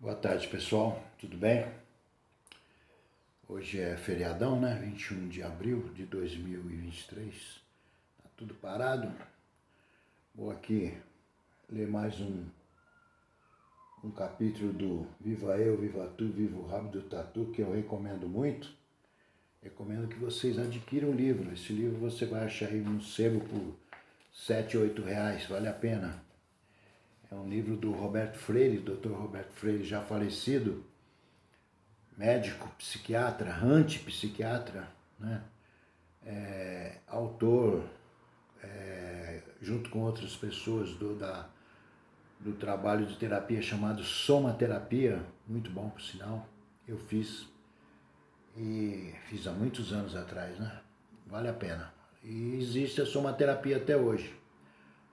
Boa tarde, pessoal. Tudo bem? Hoje é feriadão, né? 21 de abril de 2023. Tá tudo parado. Vou aqui ler mais um capítulo do Viva Eu, Viva Tu, Viva o Rabo do Tatu, que eu recomendo muito. Recomendo que vocês adquiram o livro. Esse livro você vai achar aí no sebo por R$7, R$8. Vale a pena. É um livro do Roberto Freire, Dr. Roberto Freire, já falecido, médico, psiquiatra, antipsiquiatra, né? Autor, junto com outras pessoas do trabalho de terapia chamado somaterapia, muito bom por sinal, eu fiz há muitos anos atrás, né? Vale a pena. E existe a somaterapia até hoje.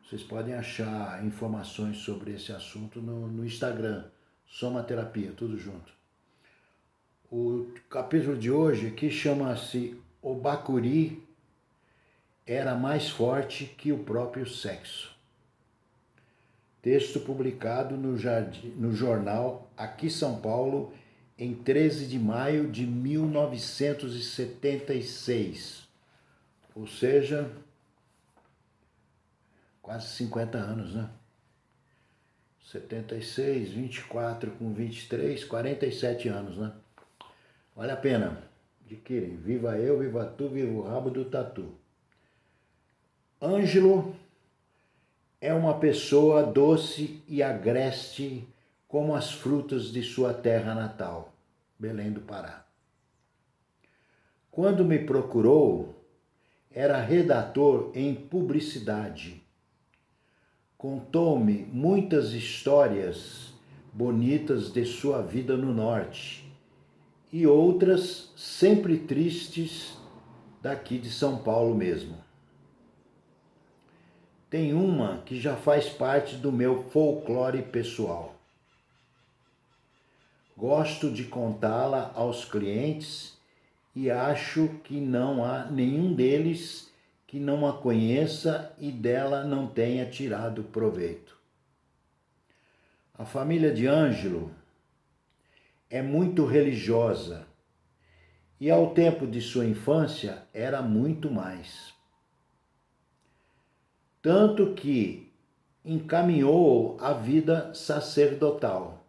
Vocês podem achar informações sobre esse assunto no Instagram, somaterapia, tudo junto. O capítulo de hoje aqui chama-se O Bacuri era mais forte que o próprio sexo. Texto publicado no jornal Aqui São Paulo em 13 de maio de 1976. Ou seja, quase 50 anos, né? 76, 24 com 23, 47 anos, né? Vale a pena. Adquirem. Viva eu, viva tu, viva o rabo do tatu. Ângelo é uma pessoa doce e agreste como as frutas de sua terra natal, Belém do Pará. Quando me procurou, era redator em publicidade. Contou-me muitas histórias bonitas de sua vida no norte e outras sempre tristes daqui de São Paulo mesmo. Tem uma que já faz parte do meu folclore pessoal. Gosto de contá-la aos clientes e acho que não há nenhum deles que não a conheça e dela não tenha tirado proveito. A família de Ângelo é muito religiosa e ao tempo de sua infância era muito mais. Tanto que encaminhou a vida sacerdotal.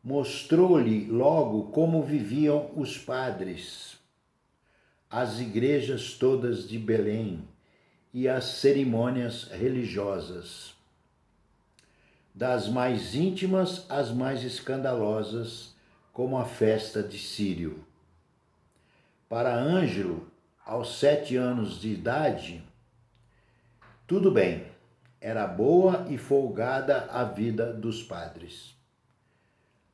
Mostrou-lhe logo como viviam os padres, as igrejas todas de Belém e as cerimônias religiosas, das mais íntimas às mais escandalosas, como a festa de Círio. Para Ângelo, aos 7 anos de idade, tudo bem, era boa e folgada a vida dos padres,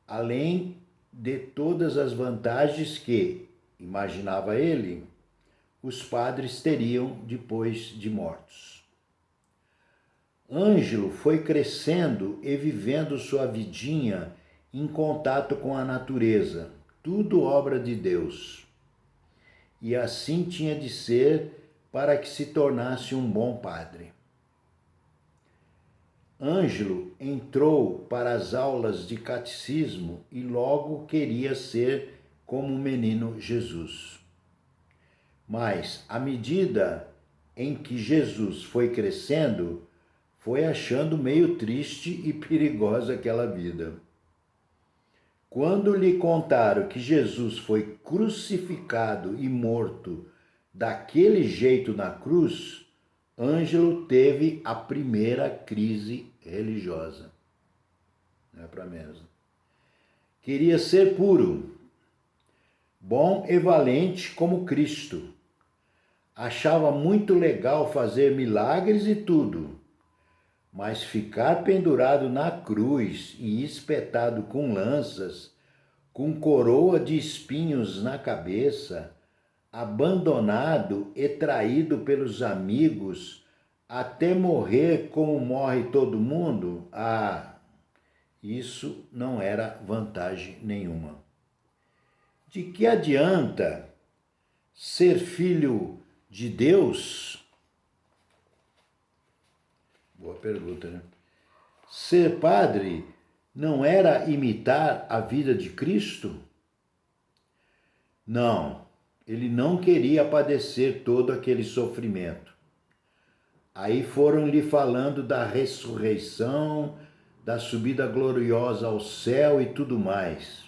além de todas as vantagens que, imaginava ele, os padres teriam depois de mortos. Ângelo foi crescendo e vivendo sua vidinha em contato com a natureza, tudo obra de Deus. E assim tinha de ser para que se tornasse um bom padre. Ângelo entrou para as aulas de catecismo e logo queria ser como o menino Jesus. Mas, à medida em que Jesus foi crescendo, foi achando meio triste e perigosa aquela vida. Quando lhe contaram que Jesus foi crucificado e morto daquele jeito na cruz, Ângelo teve a primeira crise religiosa. Não é para menos. Queria ser puro, bom e valente como Cristo. Achava muito legal fazer milagres e tudo, mas ficar pendurado na cruz e espetado com lanças, com coroa de espinhos na cabeça, abandonado e traído pelos amigos, até morrer como morre todo mundo, isso não era vantagem nenhuma. De que adianta ser filho de Deus? Boa pergunta, né? Ser padre não era imitar a vida de Cristo? Não, ele não queria padecer todo aquele sofrimento. Aí foram lhe falando da ressurreição, da subida gloriosa ao céu e tudo mais.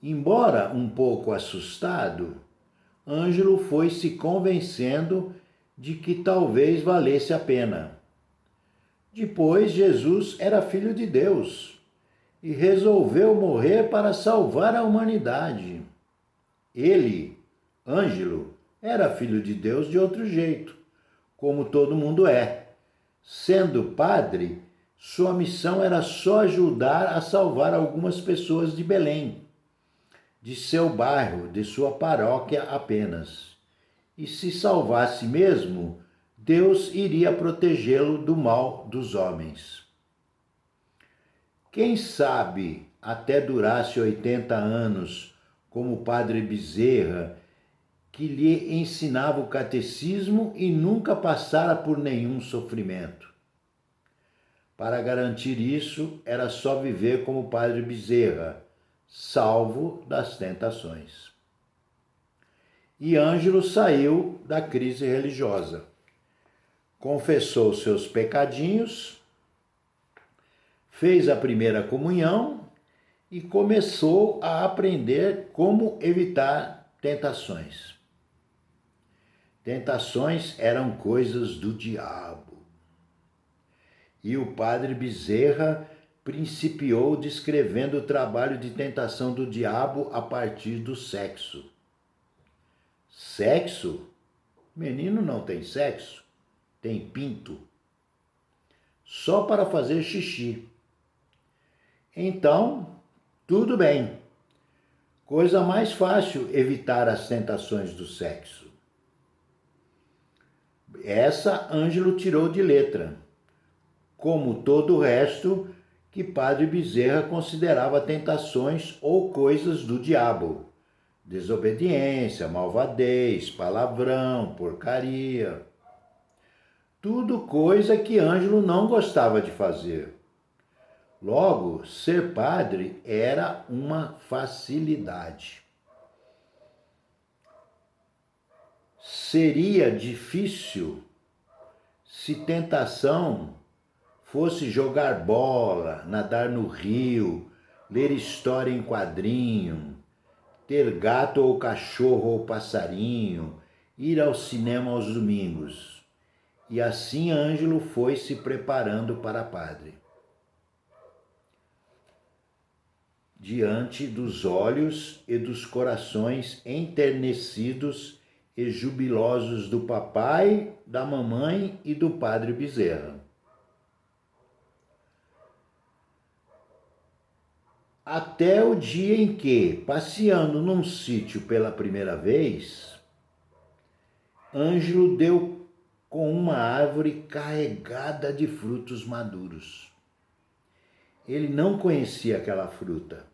Embora um pouco assustado, Ângelo foi se convencendo de que talvez valesse a pena. Depois, Jesus era filho de Deus e resolveu morrer para salvar a humanidade. Ele, Ângelo, era filho de Deus de outro jeito, como todo mundo é. Sendo padre, sua missão era só ajudar a salvar algumas pessoas de Belém, de seu bairro, de sua paróquia apenas. E se salvasse mesmo, Deus iria protegê-lo do mal dos homens. Quem sabe até durasse 80 anos, como o padre Bezerra, que lhe ensinava o catecismo e nunca passara por nenhum sofrimento. Para garantir isso, era só viver como o padre Bezerra, salvo das tentações. E Ângelo saiu da crise religiosa. Confessou seus pecadinhos, fez a primeira comunhão e começou a aprender como evitar tentações. Tentações eram coisas do diabo. E o padre Bezerra principiou descrevendo o trabalho de tentação do diabo a partir do sexo. Sexo? Menino não tem sexo, tem pinto. Só para fazer xixi. Então, tudo bem. Coisa mais fácil evitar as tentações do sexo. Essa Ângelo tirou de letra, como todo o resto que padre Bezerra considerava tentações ou coisas do diabo. Desobediência, malvadez, palavrão, porcaria. Tudo coisa que Ângelo não gostava de fazer. Logo, ser padre era uma facilidade. Seria difícil se tentação fosse jogar bola, nadar no rio, ler história em quadrinho, ter gato ou cachorro ou passarinho, ir ao cinema aos domingos. E assim Ângelo foi se preparando para padre. Diante dos olhos e dos corações enternecidos e jubilosos do papai, da mamãe e do padre Bezerra. Até o dia em que, passeando num sítio pela primeira vez, Ângelo deu com uma árvore carregada de frutos maduros. Ele não conhecia aquela fruta,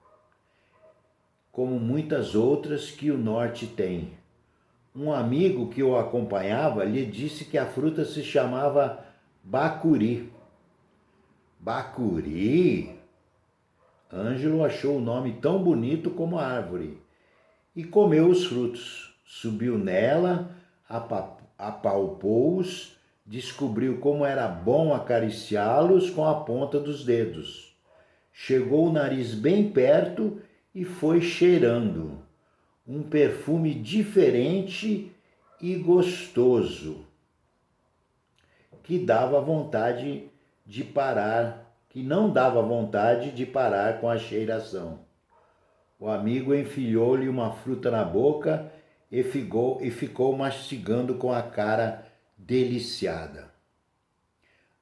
como muitas outras que o norte tem. Um amigo que o acompanhava lhe disse que a fruta se chamava bacuri. Bacuri? Ângelo achou o nome tão bonito como a árvore e comeu os frutos. Subiu nela, apalpou-os, descobriu como era bom acariciá-los com a ponta dos dedos. Chegou o nariz bem perto e foi cheirando. Um perfume diferente e gostoso, que dava vontade de parar, que não dava vontade de parar com a cheiração. O amigo enfiou-lhe uma fruta na boca e ficou mastigando com a cara deliciada.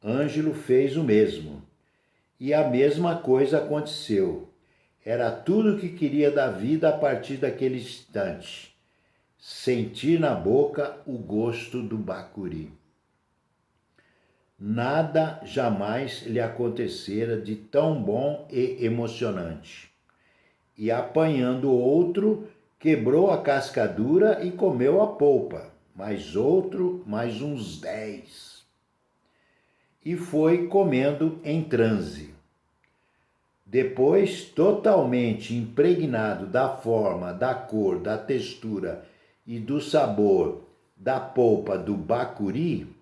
Ângelo fez o mesmo, e a mesma coisa aconteceu. Era tudo o que queria da vida a partir daquele instante. Sentir na boca o gosto do bacuri. Nada jamais lhe acontecera de tão bom e emocionante. E apanhando outro, quebrou a cascadura e comeu a polpa. Mais outro, mais uns 10. E foi comendo em transe. Depois, totalmente impregnado da forma, da cor, da textura e do sabor da polpa do bacuri,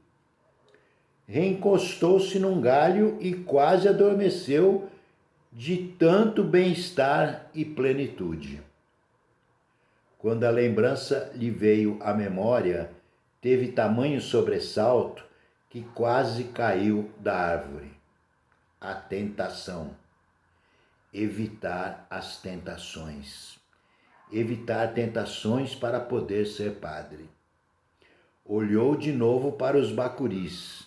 reencostou-se num galho e quase adormeceu de tanto bem-estar e plenitude. Quando a lembrança lhe veio à memória, teve tamanho sobressalto que quase caiu da árvore. A tentação. Evitar as tentações. Evitar tentações para poder ser padre. Olhou de novo para os bacuris.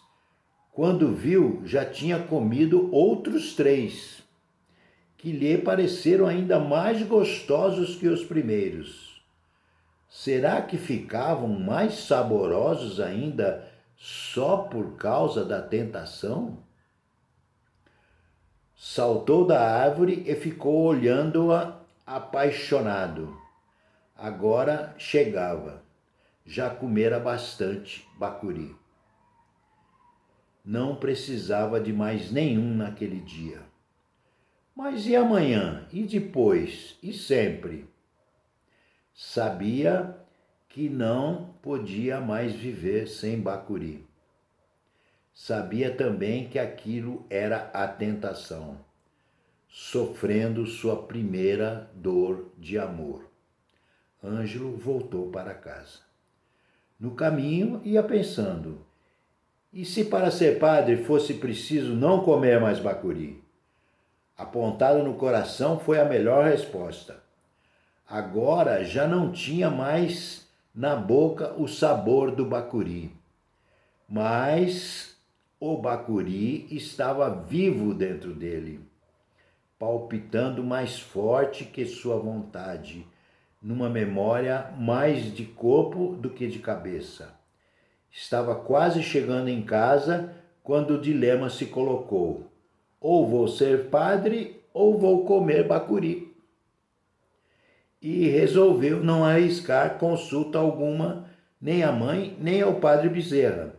Quando viu, já tinha comido outros 3, que lhe pareceram ainda mais gostosos que os primeiros. Será que ficavam mais saborosos ainda só por causa da tentação? Saltou da árvore e ficou olhando-a apaixonado. Agora chegava. Já comera bastante bacuri. Não precisava de mais nenhum naquele dia. Mas e amanhã? E depois? E sempre? Sabia que não podia mais viver sem bacuri. Sabia também que aquilo era a tentação, sofrendo sua primeira dor de amor. Ângelo voltou para casa. No caminho ia pensando, e se para ser padre fosse preciso não comer mais bacuri? Apontado no coração foi a melhor resposta. Agora já não tinha mais na boca o sabor do bacuri, mas o bacuri estava vivo dentro dele, palpitando mais forte que sua vontade, numa memória mais de corpo do que de cabeça. Estava quase chegando em casa quando o dilema se colocou. Ou vou ser padre ou vou comer bacuri. E resolveu não arriscar consulta alguma, nem à mãe, nem ao padre Bezerra.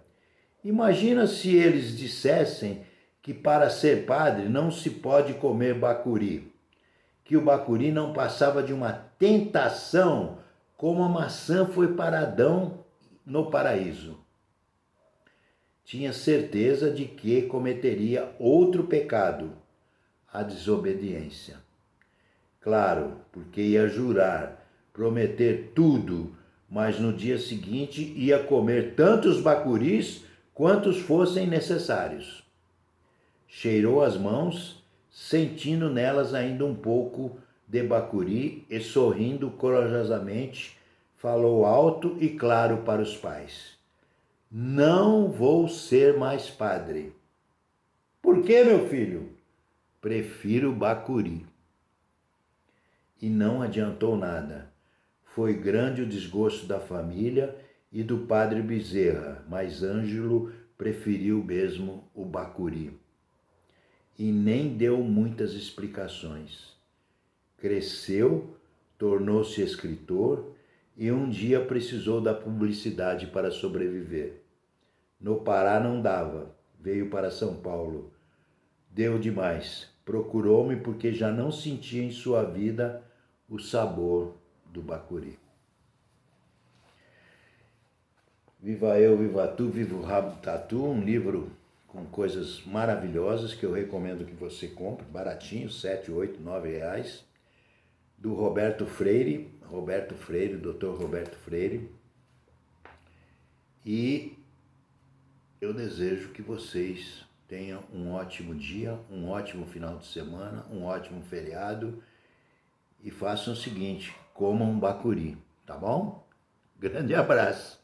Imagina se eles dissessem que para ser padre não se pode comer bacuri, que o bacuri não passava de uma tentação, como a maçã foi para Adão no paraíso. Tinha certeza de que cometeria outro pecado, a desobediência. Claro, porque ia jurar, prometer tudo, mas no dia seguinte ia comer tantos bacuris quantos fossem necessários. Cheirou as mãos, sentindo nelas ainda um pouco de bacuri e sorrindo corajosamente, falou alto e claro para os pais. Não vou ser mais padre. Por que, meu filho? Prefiro bacuri. E não adiantou nada. Foi grande o desgosto da família e do padre Bezerra, mas Ângelo preferiu mesmo o bacuri. E nem deu muitas explicações. Cresceu, tornou-se escritor e um dia precisou da publicidade para sobreviver. No Pará não dava, veio para São Paulo. Deu demais, procurou-me porque já não sentia em sua vida o sabor do bacuri. Viva eu, viva tu, viva o rabo do tatu, um livro com coisas maravilhosas que eu recomendo que você compre, baratinho, 7, 8, 9 reais, do Roberto Freire, Dr. Roberto Freire. E eu desejo que vocês tenham um ótimo dia, um ótimo final de semana, um ótimo feriado e façam o seguinte, comam um bacuri, tá bom? Grande abraço!